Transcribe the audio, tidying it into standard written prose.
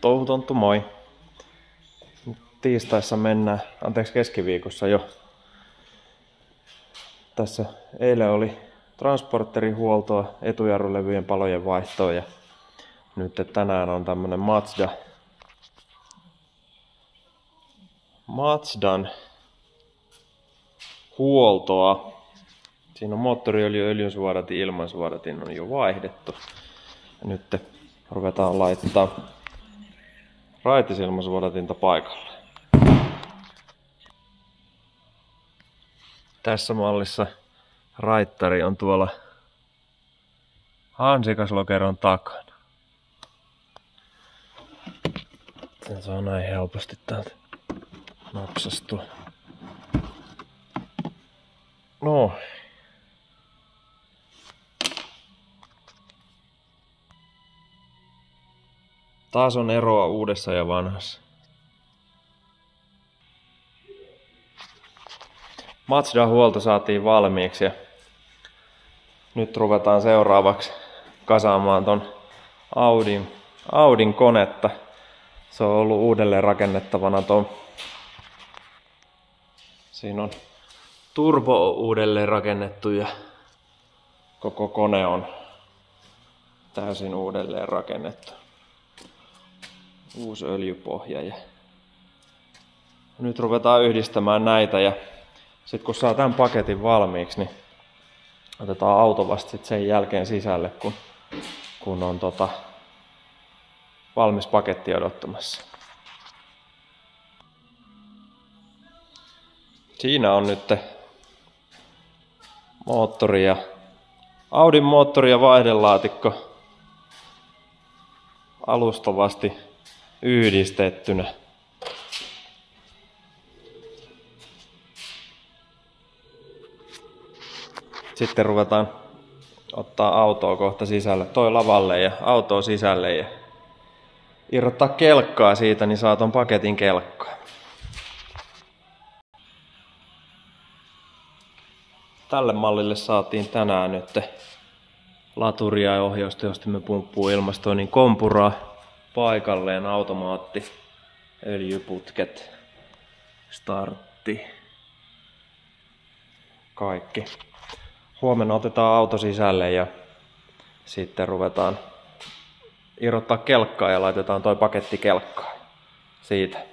Touhutonttu, moi! Tiistaissa mennään, keskiviikossa jo. Tässä eilen oli transporterihuoltoa, etujarrulevyjen palojen vaihtoa ja nyt tänään on tämmönen Mazdan huoltoa. Siinä on moottoriöljy, öljynsuodatin, ilmansuodatin on jo vaihdettu. Ja nyt ruvetaan laittaa raitisilmansuodatinta paikalle. Tässä mallissa raittari on tuolla hansikaslokeron takana. Se on näin helposti täältä napsastua. No. Taas on eroa uudessa ja vanhassa. Mazdan huolto saatiin valmiiksi ja nyt ruvetaan seuraavaksi kasaamaan ton Audin konetta. Se on ollut uudelleen rakennettavana siinä on turbo uudelleen rakennettu ja koko kone on täysin uudelleen rakennettu. Uusi öljypohja ja nyt ruvetaan yhdistämään näitä ja sitten kun saa tämän paketin valmiiksi, niin otetaan auto vasta sit sen jälkeen sisälle, kun on valmis paketti odottamassa. Siinä on nyt moottori ja Audin moottori ja vaihdelaatikko alustavasti yhdistettynä. Sitten ruvetaan ottaa autoa kohta sisälle, toi lavalle ja autoa sisälle ja irrottaa kelkkaa siitä, niin saa ton paketin kelkkaa. Tälle mallille saatiin tänään nyt laturia ja ohjaustehostimme pumppuu ilmastoinnin kompuraa paikalleen, automaatti, öljyputket, startti, kaikki. Huomenna otetaan auto sisälle ja sitten ruvetaan irrottaa kelkkaa ja laitetaan toi paketti kelkkaan siitä.